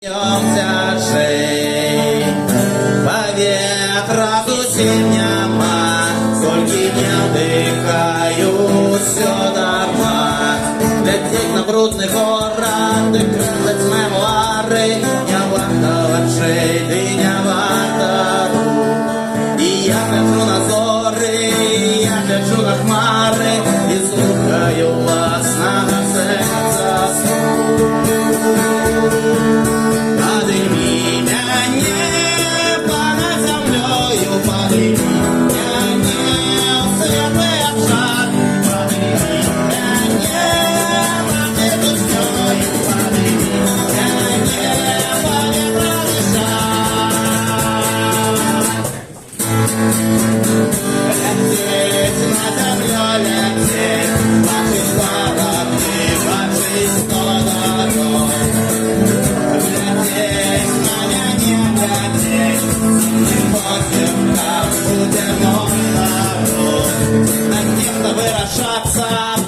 Цяжэй паветра зусім няма, колькі не дыхаю, усё дарма. Глядзець на брудны горад і крыць мемуары не варта вачэй, ды не варта рук. І я гляджу на зоры, я гляджу на хмары і слухаю власнага сэрца стук.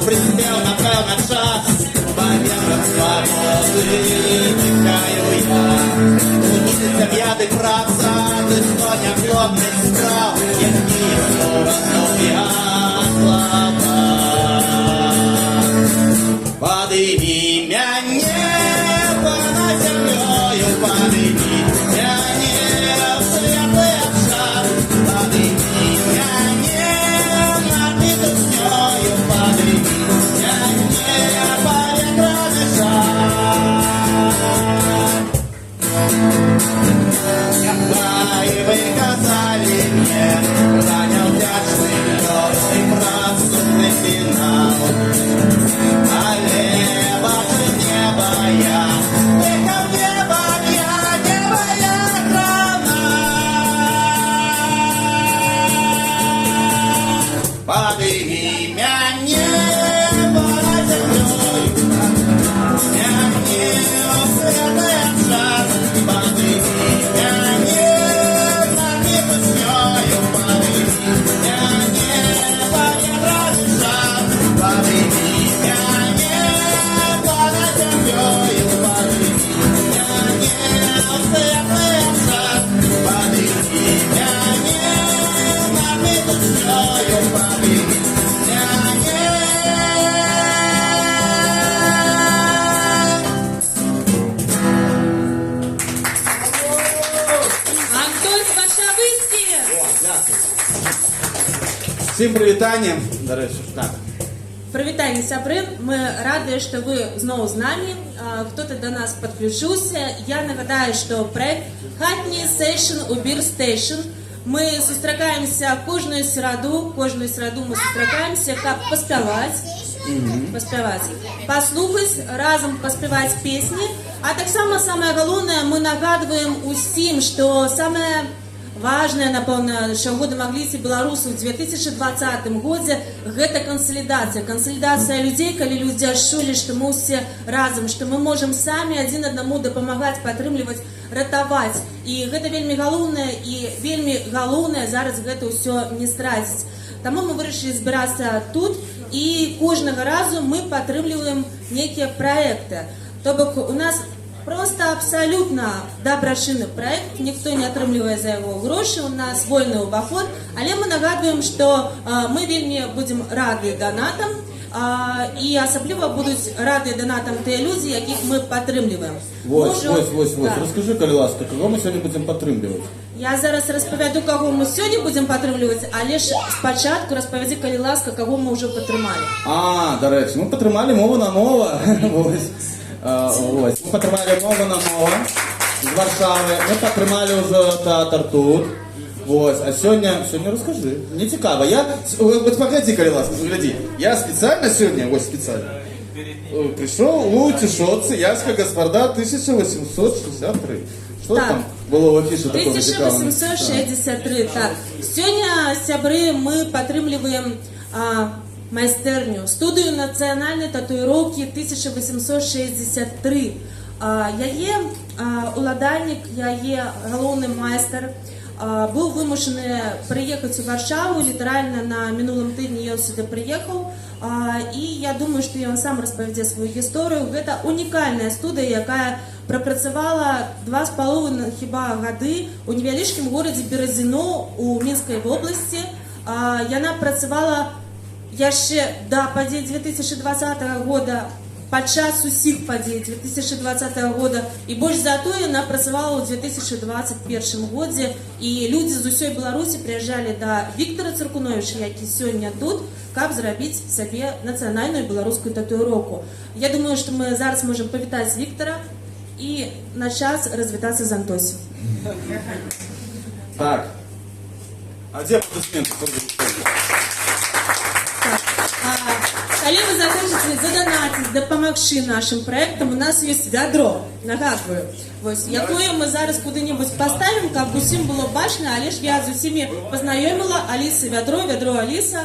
Присел на певний час, пам'яток свободи тікаю я. У місяця в'яди праця, листоня хлопних справ, які слова я слава. Подими мяне понад землею, подими мяне в светлый шар, подими мяне над петушнёю, подими. Вы казали мне, занял вдячный лёд и працунный финал. Але ваше небо я, тихо в небо я, небо я равна. Подыми мяне над землёй, мяне в светлый шар, подыми мяне. Всім привітання, до речі, так. Привітання, сябры. Мы рады, что вы знову з нами. Кто-то до нас подключился. Я нагадаю, что проект «Хатні сейшн у Бір Стейшн». Мы сустракаемся кожную сераду мы сустракаемся, как поспяваць, послухаць, разом поспевать песни. А так само самое главное, мы нагадываем усім, что самое важное, напэўна, чаго дамагліся беларусы ў 2020 годзе, гэта кансалідацыя людзей, калі людзі адчулі, што мы ўсе разам, што мы можам самі адзін аднаму дапамагаць, падтрымліваць, ратаваць. І гэта вельмі галоўнае зараз гэта ўсё не страціць. Таму мы вырашылі збірацца тут, і кожнага разу мы падтрымліваем нейкія праекты. То бок у нас просто абсолютно добрачынны проект, никто не атрымлівае за яго грошы, у нас вольны ўваход, але мы нагадваем, што мы вельмі будзем рады донатам, і асабліва будуць рады донатам тыя людзі, якіх мы падтрымліваем. Вось, расскажы, калі ласка, каго мы сёння будзем падтрымліваць? Я зараз распавяду, каго мы сёння будзем падтрымліваць, але ж спачатку распавядзі, калі ласка, каго мы ўжо падтрымалі. Дарэчы, мы падтрымалі мова на мова. Мы падтрымалі мова на мова з Варшавы, мы падтрымалі ўжо тэатр тут. А сёння расскажы, мне цікава. Вот паглядзі, калі ласка, паглядзі. Я спецыяльна сёння, пришел у Тишотцы, Яска Гаспарда, 1863. Что там было в афише такого? 1863, так. Сёння, сябры, мы падтрымліваем майстэрню, студыю нацыянальнай татуіроўкі 1863. Яе уладальнік, яе галоўны майстар був вимушений приїхати у Варшаву, літерально на минулому тижні я сюди приїхав. І я думаю, що він сам розповіде свою історію. Це унікальна студія, яка пропрацювала 2,5 хіба годи у невеличкому місті Березино у Мінській області. Вона працювала ще до подій 2020 року, під час усіх подій 2020 року, і більш за то вона працювала у 2021 році, і люди з усієї Білорусі приїжджали до Віктора Циркуновича, який сьогодні тут, щоб зробити собі національну білоруську татуїровку. Я думаю, що ми зараз можемо привітати Віктора і на час розвітатися з Антосів. Так. А де аплодисменти? Коли ви захочете задонатити, допомогти нашим проектам, у нас є відро, нагадую, ось, яке ми зараз куди-небудь поставимо, щоб усім було бачно, але ж я з усіми познайомила, Аліса відро, відро Аліса,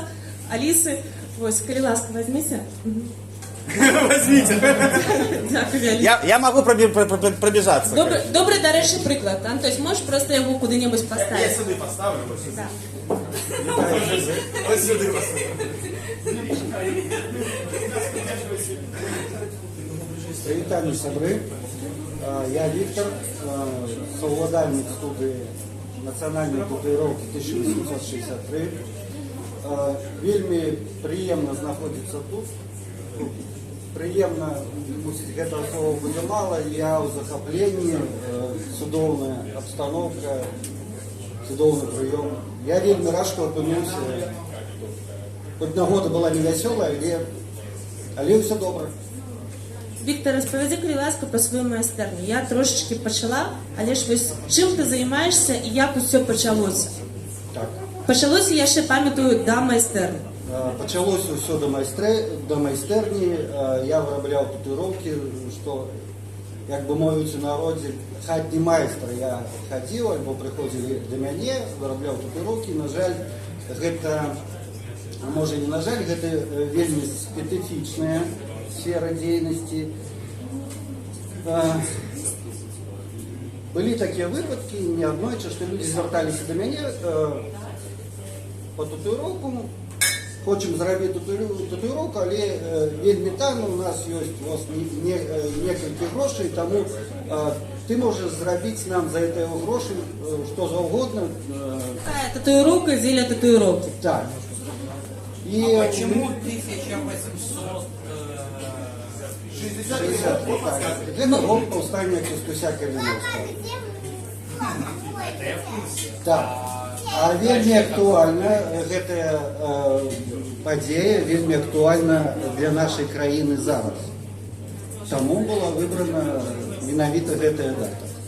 Аліси, ось, коли ласка, візьміться. Возьмите. Дякую, Аліса. Я могу пробежаться. Добрий, до речі, приклад, Антось, можеш просто його куди-небудь поставити? Я сюди поставлю. Так. Ось сюди поставлю. Привітання, сябри. Я Віктор, совладальник студії національної татуїровки 1863. Вельми приємно знаходитися тут. Приємно, мусить гэта слова буде мало, я у захопленні, чудовна обстановка, чудовний прийом. Я вельми рад, що опинився. Хоч нагода була не весела, але все добре. Віктор, розповіди, будь ласка, про свою майстерню. Я трошечки почала, але ж ось чим ти займаєшся і як усе почалося? Так. Почалося, я ще пам'ятаю, до майстерні. Почалося все до майстерні. Я виробляв татуїровки, що, як би мовить у народі, хатній майстер. Я ходив, або приходили до мене, виробляв татуїровки. На жаль, гэта, може не на жаль, гэта вельми специфічна сфера деятельности. Были такие выпадки, не однойче, что люди звертались до меня по татуировку. Хочем зробити татуировку, але вельми там у нас есть некалькі грошей, тому ты можешь зробити нам за это гроши что завгодно. Татуировка, зелье татуировки. Так. И Почему 1800? 60, так. Это год повстання Костуся Калиновського. Так. А вельми актуальна гэта падзея, вельми актуальна для нашай краіны зараз. Таму была выбрана менавіта гэтая дата.